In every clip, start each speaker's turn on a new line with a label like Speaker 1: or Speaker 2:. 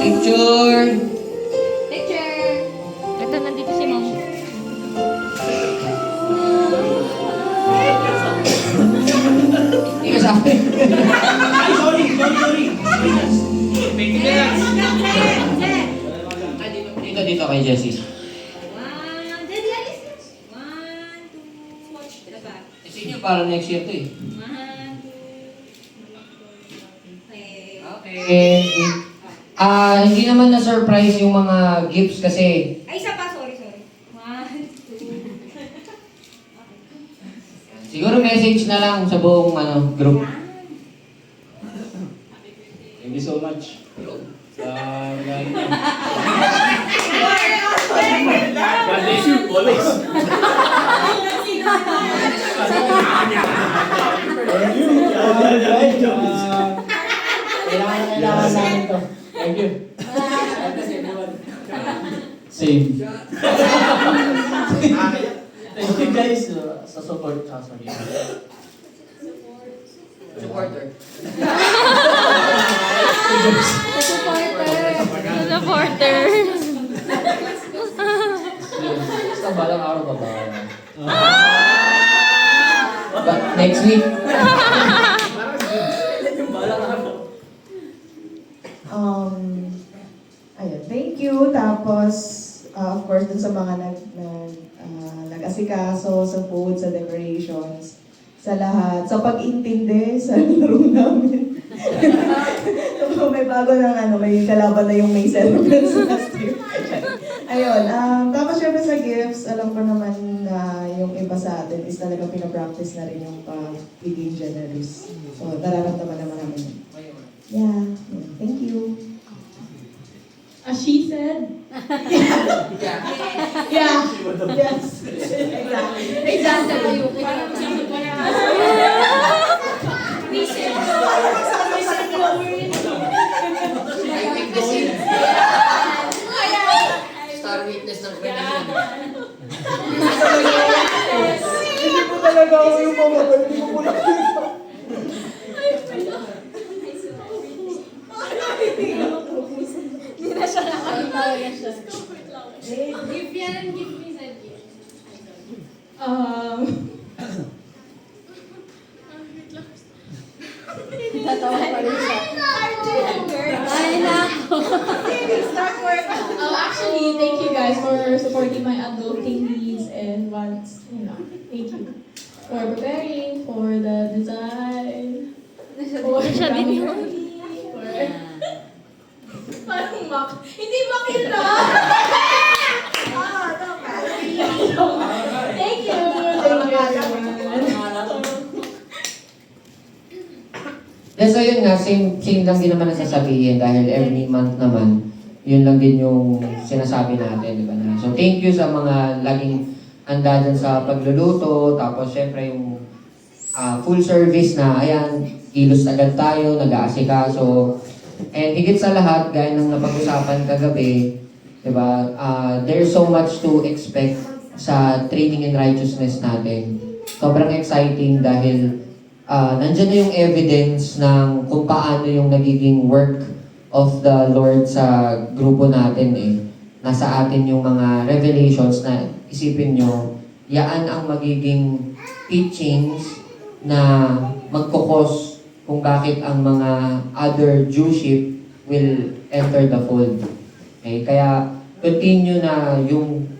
Speaker 1: Picture!
Speaker 2: Picture!
Speaker 3: Ito, nandito si Mom.
Speaker 1: Hindi ka sa akin.
Speaker 4: Ay, sorry. Thank you, guys.
Speaker 1: Dito kay Jessie.
Speaker 2: One, Daddy, alis na. One, two, watch the back.
Speaker 1: Kasi inyo para next year to eh.
Speaker 2: One, two, okay.
Speaker 1: Okay. Hindi naman na-surprise yung mga gifts kasi
Speaker 2: Ay, isa pa, sorry. One, two.
Speaker 1: siguro message na lang sa buong group.
Speaker 4: Thank you so much. Sa regalo niyo. God bless you, always. Thank you. Kailangan namin to. Thank you. God bless everyone. Same. Thank you guys sa support sa
Speaker 1: Supporter.
Speaker 3: Supporter.
Speaker 1: Basta balang araw pa ba? Next week.
Speaker 5: Ayun, thank you. Tapos, of course, dun sa mga nag-asikaso, sa food, sa decorations, sa lahat, sa pag-intindi sa laro namin. So, may bago ng may kalaban na yung may celebrants last year. Ayun, tapos syempre sa gifts, alam ko naman na yung iba sa atin is talaga pinapractice na rin yung pagiging generous. So, nararamdaman naman namin yun. Yeah, thank you.
Speaker 6: As she said.
Speaker 5: Yeah. Yes. Exactly.
Speaker 6: Exactly.
Speaker 2: We said
Speaker 1: I witness it. Star witness ng kwentuhan.
Speaker 5: Hindi po talaga ako yung pamabal. Hindi ko po nakita.
Speaker 6: Hindi na siya nakakita.
Speaker 2: Give yan, give me that gift.
Speaker 6: Tatawa pa rin siya.
Speaker 2: Ay, nako.
Speaker 6: Actually, thank you guys for supporting my adulting needs and wants. Thank you for preparing for the design. For
Speaker 3: Siya din yun.
Speaker 6: Parang mak. Hindi makita! Thank you! Thank you, everyone.
Speaker 1: So yun nga, same lang din naman ang sasabihin dahil every month naman, yun lang din yung sinasabi natin, di ba na? So thank you sa mga laging handa dyan sa pagluluto, tapos syempre yung full service na, ayan, kilos agad tayo, nag-aasikaso. And higit sa lahat, gaya ng napag-usapan kagabi, di ba, there's so much to expect sa training in righteousness natin. Sobrang exciting dahil nandyan na yung evidence ng kung paano yung nagiging work of the Lord sa grupo natin eh. Nasa atin yung mga revelations na isipin nyo, yaan ang magiging teachings na magkukos kung bakit ang mga other Jewship will enter the fold. Okay? Kaya continue na yung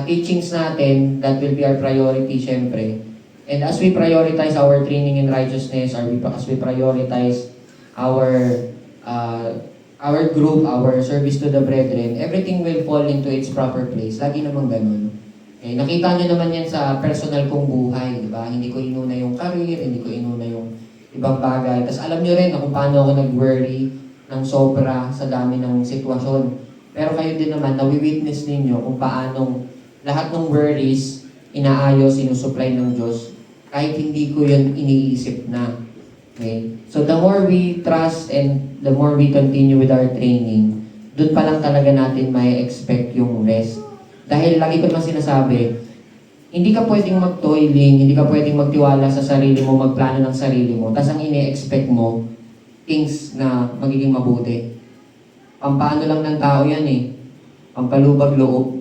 Speaker 1: teachings natin, that will be our priority syempre. And as we prioritize our training in righteousness, as we prioritize our group, our service to the brethren, everything will fall into its proper place. Lagi naman ganun. Okay, nakita nyo naman yan sa personal kong buhay, di ba? Hindi ko inuna yung career, hindi ko inuna yung ibang bagay. Tapos alam nyo rin na kung paano ako nag-worry ng sobra sa dami ng sitwasyon. Pero kayo din naman, nawi-witness ninyo kung paanong lahat ng worries, inaayos, sinusupply ng Diyos, kahit hindi ko yun iniisip na. Okay? So the more we trust and the more we continue with our training, dun pa lang talaga natin may expect yung rest. Dahil lagi ko naman sinasabi, hindi ka pwedeng mag-toiling, hindi ka pwedeng magtiwala sa sarili mo, magplano ng sarili mo, tapos ang ini-expect mo, things na magiging mabuti. Pampaano lang ng tao yan eh. Pampalubag loob.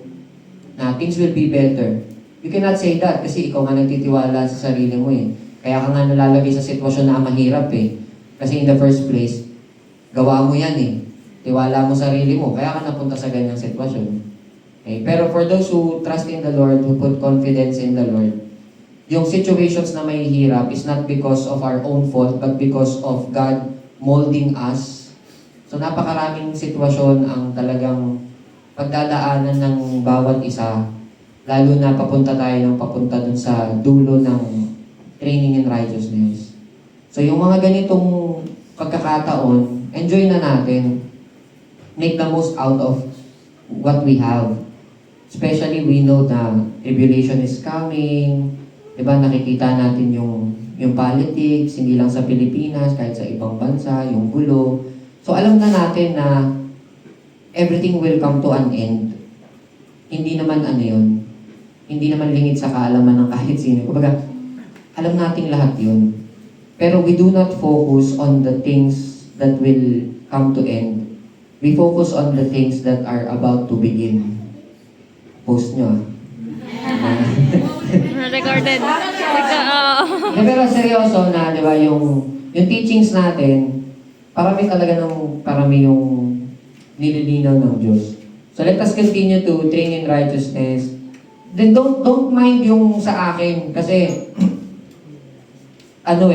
Speaker 1: Na things will be better. You cannot say that kasi ikaw nga nagtitiwala sa sarili mo eh. Kaya ka nga nalalagay sa sitwasyon na mahirap eh. Kasi in the first place, gawa mo yan eh. Tiwala mo sarili mo, kaya ka napunta sa ganyang sitwasyon. Okay? Pero for those who trust in the Lord, who put confidence in the Lord, yung situations na may hirap is not because of our own fault, but because of God molding us. So napakaraming sitwasyon ang talagang pagdadaanan ng bawat isa, lalo na papunta tayo ng papunta dun sa dulo ng training in righteousness. So yung mga ganitong pagkakataon, enjoy na natin. Make the most out of what we have. Especially we know na tribulation is coming. Diba, nakikita natin yung politics, hindi lang sa Pilipinas, kahit sa ibang bansa, yung gulo. So alam na natin na everything will come to an end. Hindi naman ano yun. Hindi naman lingid sa kaalaman ng kahit sino. Kumbaga, alam nating lahat yun. Pero we do not focus on the things that will come to end. We focus on the things that are about to begin. Post nyo ah.
Speaker 3: Recorded.
Speaker 1: Pero seryoso na, di ba, yung teachings natin, parami yung nililinaw ng Diyos. So let us continue to train in righteousness. Then don't mind yung sa akin kasi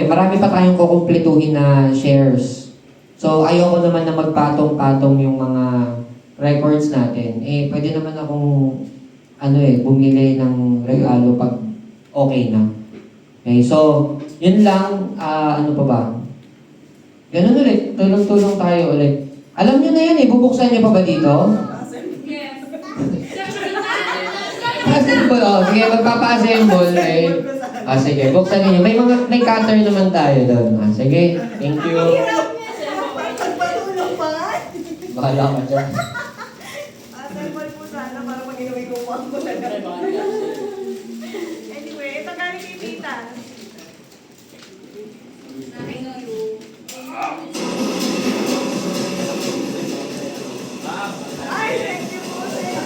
Speaker 1: marami pa tayong kukumpletuhin na shares. So ayoko naman na magpatong-patong yung mga records natin. Pwede naman akong bumili ng regalo pag okay na. Okay, so yun lang, ano pa ba? Ganun ulit, tulong-tulong tayo ulit. Alam nyo na yan bubuksan nyo pa ba dito?
Speaker 2: Yes.
Speaker 1: Assemble, sige, magpapa-assemble. Sige, buksan niyo. May cutter naman tayo doon. Sige, thank you.
Speaker 5: Pagpatulong pa nga.
Speaker 1: Bahala ka dyan.
Speaker 5: Assemble po sana para mag-inuwi ko po ako na Anyway, ito galing kay Tita. Ay, thank you po sa inyo.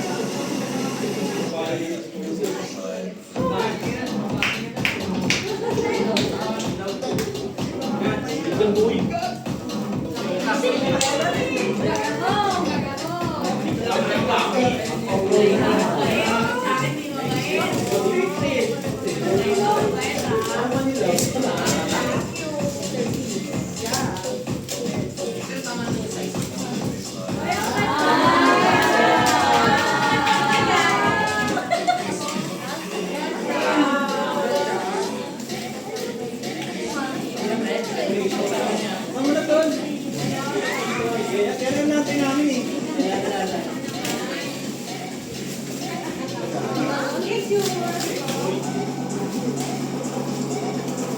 Speaker 4: Kaya natin namin eh.